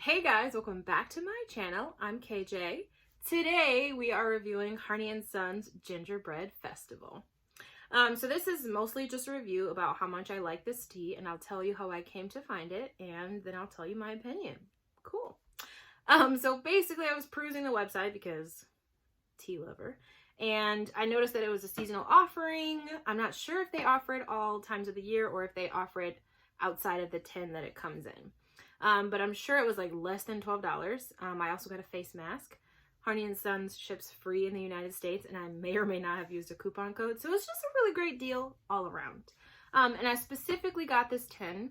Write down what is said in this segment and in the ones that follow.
Hey guys, welcome back to my channel. I'm KJ. Today we are reviewing Harney and Sons Gingerbread Festival. So this is mostly just a review about how much I like this tea, and I'll tell you how I came to find it, and then I'll tell you my opinion. Cool. So basically I was perusing the website because tea lover, and I noticed that it was a seasonal offering. I'm not sure if they offer it all times of the year or if they offer it outside of the tin that it comes in. But I'm sure it was like less than $12. I also got a face mask. Harney and Sons ships free in the United States, and I may or may not have used a coupon code. So it's just a really great deal all around. And I specifically got this tin,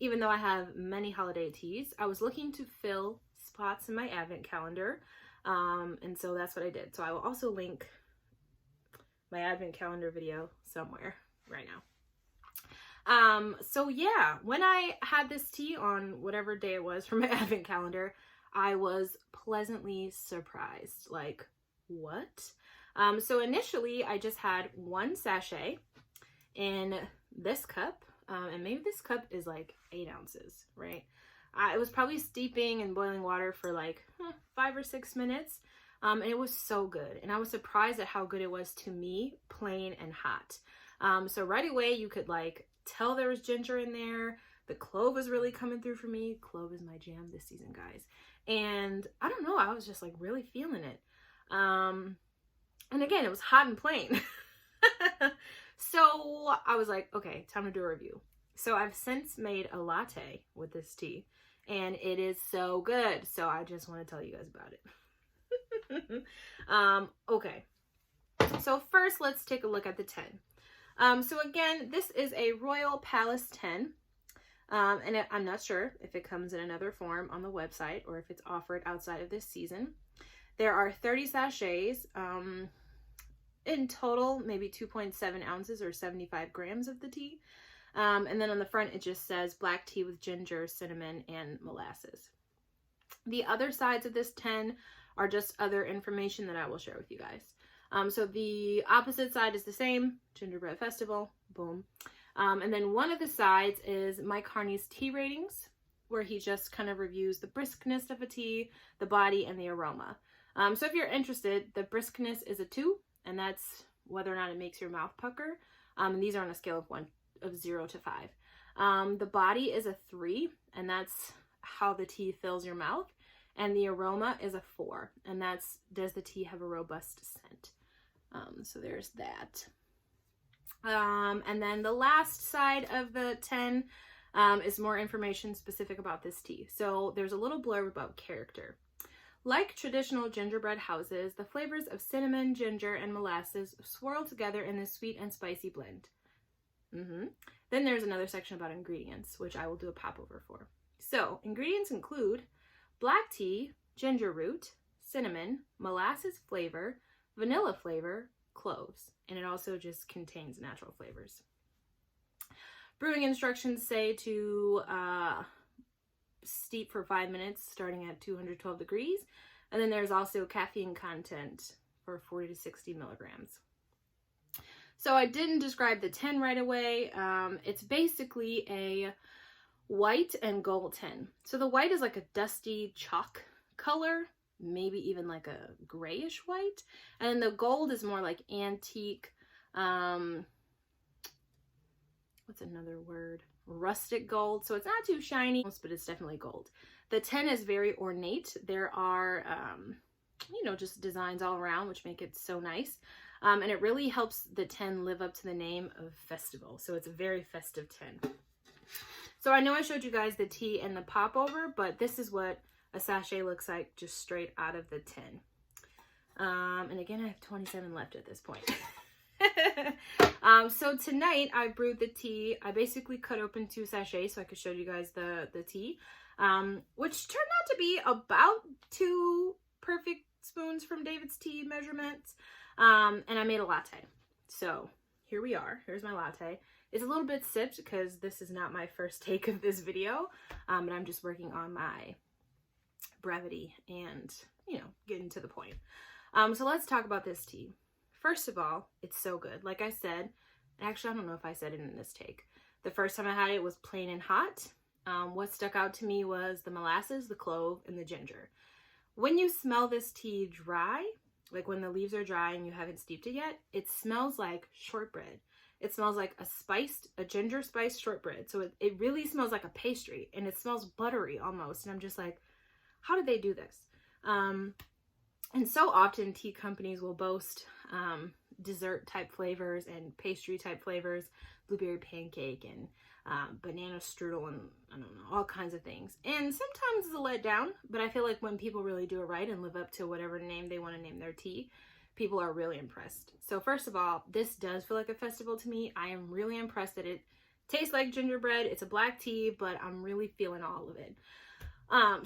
even though I have many holiday teas. I was looking to fill spots in my advent calendar. And so that's what I did. So I will also link my advent calendar video somewhere right now. So yeah, when I had this tea on whatever day it was for my advent calendar, I was pleasantly surprised. Like, what? So initially I just had one sachet in this cup, and maybe this cup is like 8 ounces, right? It was probably steeping in boiling water for like 5 or 6 minutes. And it was so good. And I was surprised at how good it was to me, plain and hot. So right away you could like tell there was ginger in there. The clove was really coming through for me. Clove is my jam this season, guys. And I don't know, I was just like really feeling it. And again, it was hot and plain. So I was like, okay, time to do a review. So I've since made a latte with this tea, and it is so good. So I just want to tell you guys about it. Okay. So first, let's take a look at the tin. So again, this is a Royal Palace tin, and I'm not sure if it comes in another form on the website or if it's offered outside of this season. There are 30 sachets, in total, maybe 2.7 ounces or 75 grams of the tea. And then on the front, it just says black tea with ginger, cinnamon, and molasses. The other sides of this tin are just other information that I will share with you guys. So the opposite side is the same, Gingerbread Festival, boom. And then one of the sides is Mike Harney's tea ratings, where he just kind of reviews the briskness of a tea, the body, and the aroma. So if you're interested, the briskness is a 2, and that's whether or not it makes your mouth pucker. And these are on a scale of 0 to 5. The body is a 3, and that's how the tea fills your mouth. And the aroma is a 4, and that's, does the tea have a robust scent? So there's that. And then the last side of the tin is more information specific about this tea. So there's a little blurb about character. Like traditional gingerbread houses, the flavors of cinnamon, ginger, and molasses swirl together in this sweet and spicy blend. Then there's another section about ingredients, which I will do a pop over for. So ingredients include black tea, ginger root, cinnamon, molasses flavor, vanilla flavor, cloves, and it also just contains natural flavors. Brewing instructions say to steep for 5 minutes starting at 212 degrees, and then there's also caffeine content for 40 to 60 milligrams. So I didn't describe the tin right away. It's basically a white and gold tin. So the white is like a dusty chalk color, maybe even like a grayish white, and then the gold is more like antique, what's another word, rustic gold. So it's not too shiny, but it's definitely gold. The tin is very ornate. There are just designs all around which make it so nice, and it really helps the tin live up to the name of festival. So it's a very festive tin. So I know I showed you guys the tea and the popover, but this is what a sachet looks like just straight out of the tin. And again, I have 27 left at this point. So tonight I brewed the tea. I basically cut open 2 sachets so I could show you guys the tea, which turned out to be about 2 perfect spoons from David's tea measurements. And I made a latte. So here we are. Here's my latte. It's a little bit sipped because this is not my first take of this video, and I'm just working on my brevity and, getting to the point. So let's talk about this tea. First of all, it's so good. Like I said, actually, I don't know if I said it in this take. The first time I had it was plain and hot. What stuck out to me was the molasses, the clove, and the ginger. When you smell this tea dry, like when the leaves are dry and you haven't steeped it yet, it smells like shortbread. It smells like a ginger spiced shortbread. So it really smells like a pastry, and it smells buttery almost. And I'm just like, how did they do this? And so often tea companies will boast dessert type flavors and pastry type flavors, blueberry pancake and banana strudel and I don't know, all kinds of things. And sometimes it's a letdown, but I feel like when people really do it right and live up to whatever name they want to name their tea, people are really impressed. So first of all, this does feel like a festival to me. I am really impressed that it tastes like gingerbread. It's a black tea, but I'm really feeling all of it.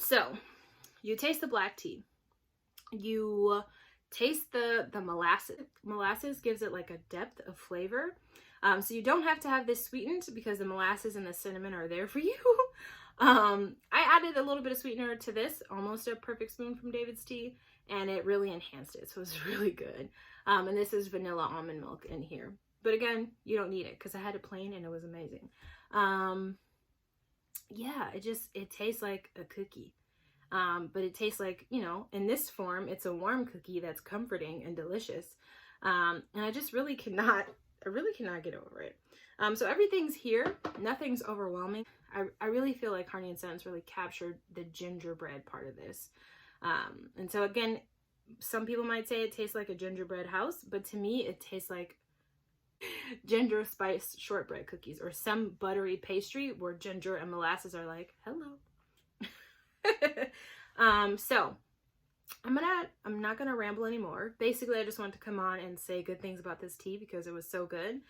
So you taste the black tea. You taste the molasses. Molasses gives it like a depth of flavor. So you don't have to have this sweetened because the molasses and the cinnamon are there for you. I added a little bit of sweetener to this, almost a perfect spoon from David's Tea, and it really enhanced it. So it was really good. And this is vanilla almond milk in here. But again, you don't need it because I had it plain and it was amazing. Yeah, it tastes like a cookie. But it tastes like, you know, in this form, it's a warm cookie that's comforting and delicious. And I just really cannot get over it. So everything's here. Nothing's overwhelming. I really feel like Harney & Sons really captured the gingerbread part of this. And so again, some people might say it tastes like a gingerbread house, but to me, it tastes like ginger spice shortbread cookies or some buttery pastry where ginger and molasses are like, hello. So I'm not gonna ramble anymore. Basically, I just wanted to come on and say good things about this tea because it was so good.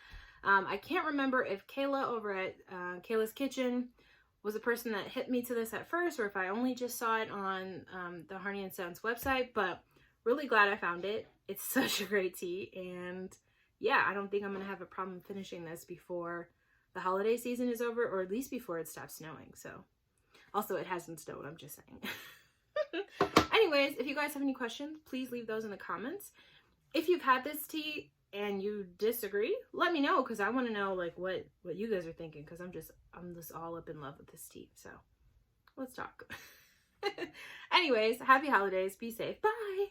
I can't remember if Kayla over at Kayla's Kitchen was the person that hit me to this at first, or if I only just saw it on the Harney & Sons website, but really glad I found it. It's such a great tea, and yeah, I don't think I'm gonna have a problem finishing this before the holiday season is over, or at least before it stops snowing. So also, it hasn't snowed, I'm just saying. Anyways, if you guys have any questions, please leave those in the comments. If you've had this tea and you disagree, let me know, because I want to know like what you guys are thinking, because I'm just all up in love with this tea. So let's talk. Anyways, happy holidays. Be safe. Bye.